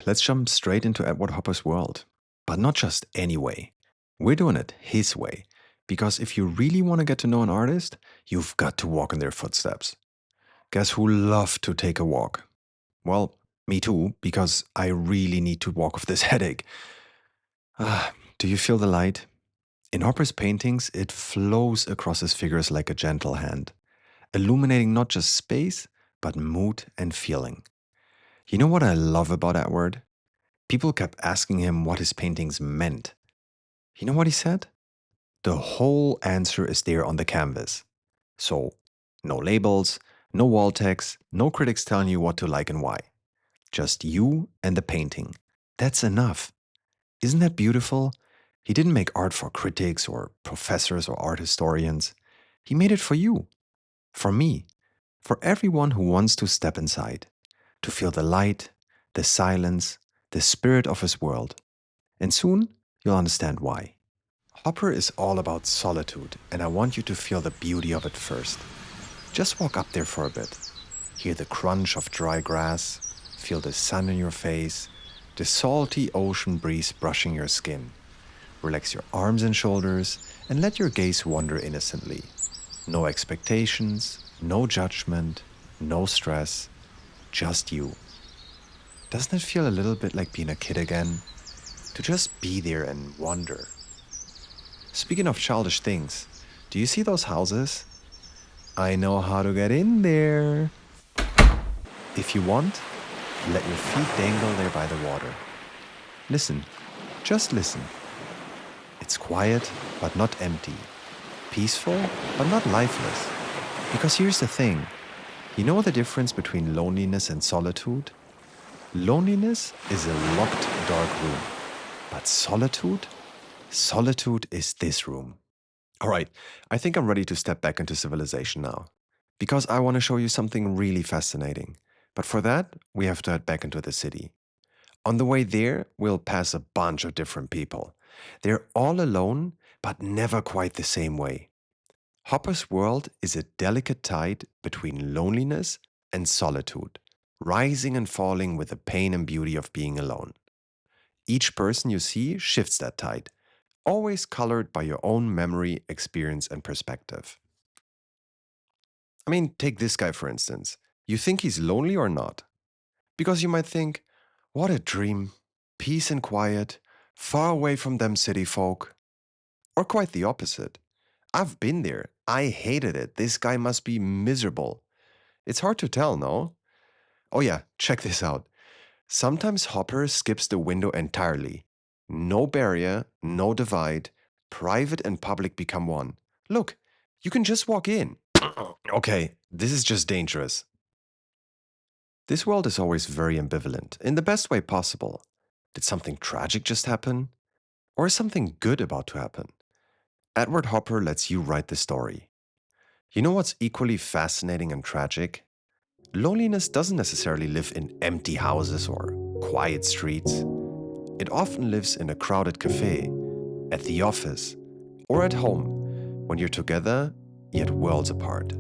let's jump straight into Edward Hopper's world. But not just any way. We're doing it his way. Because if you really want to get to know an artist, you've got to walk in their footsteps. Guess who loved to take a walk? Well, me too, because I really need to walk off this headache. Do you feel the light? In Hopper's paintings, it flows across his figures like a gentle hand, illuminating not just space, but mood and feeling. You know what I love about Edward? People kept asking him what his paintings meant. You know what he said? The whole answer is there on the canvas. So, no labels, no wall text, no critics telling you what to like and why. Just you and the painting. That's enough. Isn't that beautiful? He didn't make art for critics or professors or art historians. He made it for you, for me, for everyone who wants to step inside, to feel the light, the silence, the spirit of his world. And soon you'll understand why. Hopper is all about solitude, and I want you to feel the beauty of it first. Just walk up there for a bit. Hear the crunch of dry grass, feel the sun in your face, the salty ocean breeze brushing your skin. Relax your arms and shoulders and let your gaze wander innocently. No expectations, no judgment, no stress, just you. Doesn't it feel a little bit like being a kid again? To just be there and wonder. Speaking of childish things, do you see those houses? I know how to get in there. If you want, let your feet dangle there by the water. Listen, just listen. It's quiet, but not empty. Peaceful, but not lifeless. Because here's the thing. You know the difference between loneliness and solitude? Loneliness is a locked, dark room. But solitude? Solitude is this room. All right, I think I'm ready to step back into civilization now. Because I want to show you something really fascinating. But for that, we have to head back into the city. On the way there, we'll pass a bunch of different people. They're all alone, but never quite the same way. Hopper's world is a delicate tide between loneliness and solitude, rising and falling with the pain and beauty of being alone. Each person you see shifts that tide, always colored by your own memory, experience, and perspective. I mean, take this guy for instance. You think he's lonely or not? Because you might think, what a dream, peace and quiet, far away from them city folk. Or quite the opposite. I've been there. I hated it. This guy must be miserable. It's hard to tell, no? Oh yeah, check this out. Sometimes Hopper skips the window entirely. No barrier, no divide. Private and public become one. Look, you can just walk in. Okay, this is just dangerous. This world is always very ambivalent, in the best way possible. Did something tragic just happen? Or is something good about to happen? Edward Hopper lets you write the story. You know what's equally fascinating and tragic? Loneliness doesn't necessarily live in empty houses or quiet streets. It often lives in a crowded cafe, at the office, or at home, when you're together, yet worlds apart.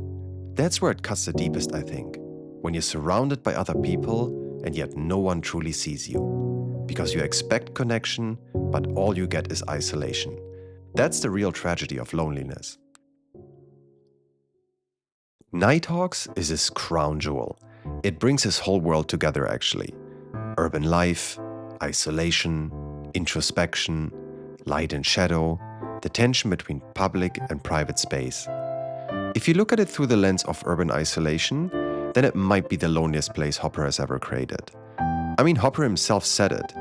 That's where it cuts the deepest, I think, when you're surrounded by other people and yet no one truly sees you. Because you expect connection, but all you get is isolation. That's the real tragedy of loneliness. Nighthawks is his crown jewel. It brings his whole world together, actually. Urban life, isolation, introspection, light and shadow, the tension between public and private space. If you look at it through the lens of urban isolation, then it might be the loneliest place Hopper has ever created. I mean, Hopper himself said it.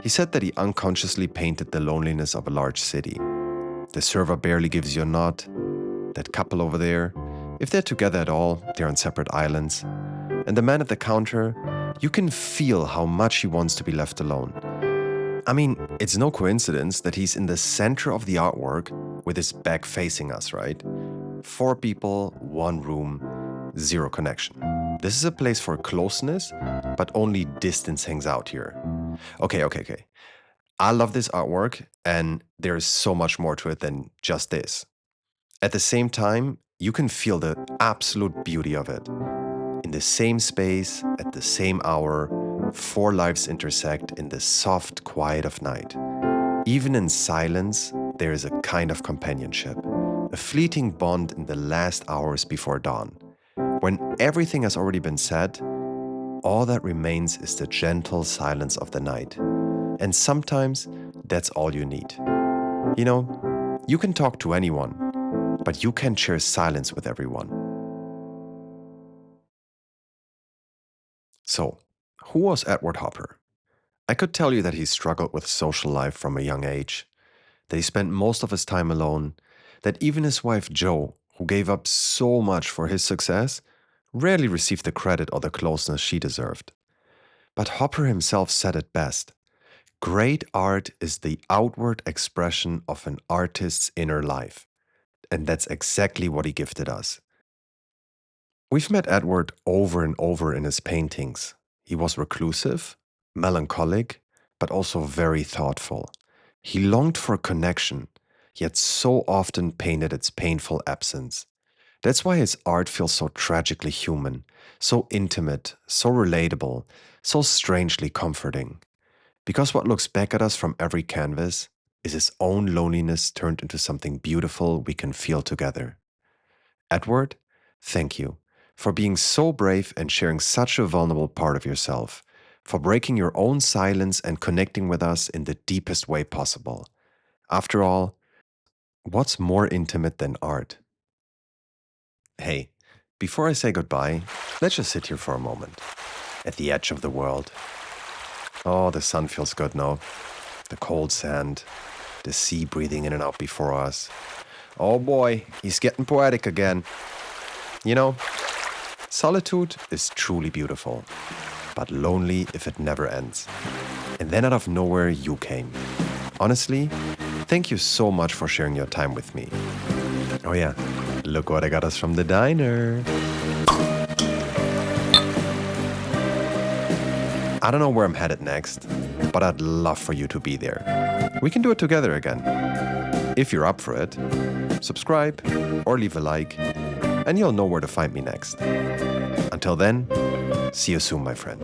He said that he unconsciously painted the loneliness of a large city. The server barely gives you a nod. That couple over there, if they're together at all, they're on separate islands. And the man at the counter, you can feel how much he wants to be left alone. I mean, it's no coincidence that he's in the center of the artwork with his back facing us, right? 4 people, 1 room, 0 connection. This is a place for closeness, but only distance hangs out here. Okay. I love this artwork, and there's so much more to it than just this. At the same time, you can feel the absolute beauty of it. In the same space, at the same hour, four lives intersect in the soft quiet of night. Even in silence, there is a kind of companionship, a fleeting bond in the last hours before dawn. When everything has already been said, all that remains is the gentle silence of the night. And sometimes that's all you need. You know, you can talk to anyone, but you can't share silence with everyone. So, who was Edward Hopper? I could tell you that he struggled with social life from a young age, that he spent most of his time alone, that even his wife Jo, who gave up so much for his success, rarely received the credit or the closeness she deserved. But Hopper himself said it best. Great art is the outward expression of an artist's inner life. And that's exactly what he gifted us. We've met Edward over and over in his paintings. He was reclusive, melancholic, but also very thoughtful. He longed for connection, yet so often painted its painful absence. That's why his art feels so tragically human, so intimate, so relatable, so strangely comforting. Because what looks back at us from every canvas is his own loneliness turned into something beautiful we can feel together. Edward, thank you for being so brave and sharing such a vulnerable part of yourself, for breaking your own silence and connecting with us in the deepest way possible. After all, what's more intimate than art? Hey, before I say goodbye, let's just sit here for a moment, at the edge of the world. Oh, the sun feels good now. The cold sand, the sea breathing in and out before us. Oh boy, he's getting poetic again. You know, solitude is truly beautiful, but lonely if it never ends. And then out of nowhere, you came. Honestly, thank you so much for sharing your time with me. Oh yeah, look what I got us from the diner. I don't know where I'm headed next, but I'd love for you to be there. We can do it together again. If you're up for it, subscribe or leave a like, and you'll know where to find me next. Until then, see you soon, my friend.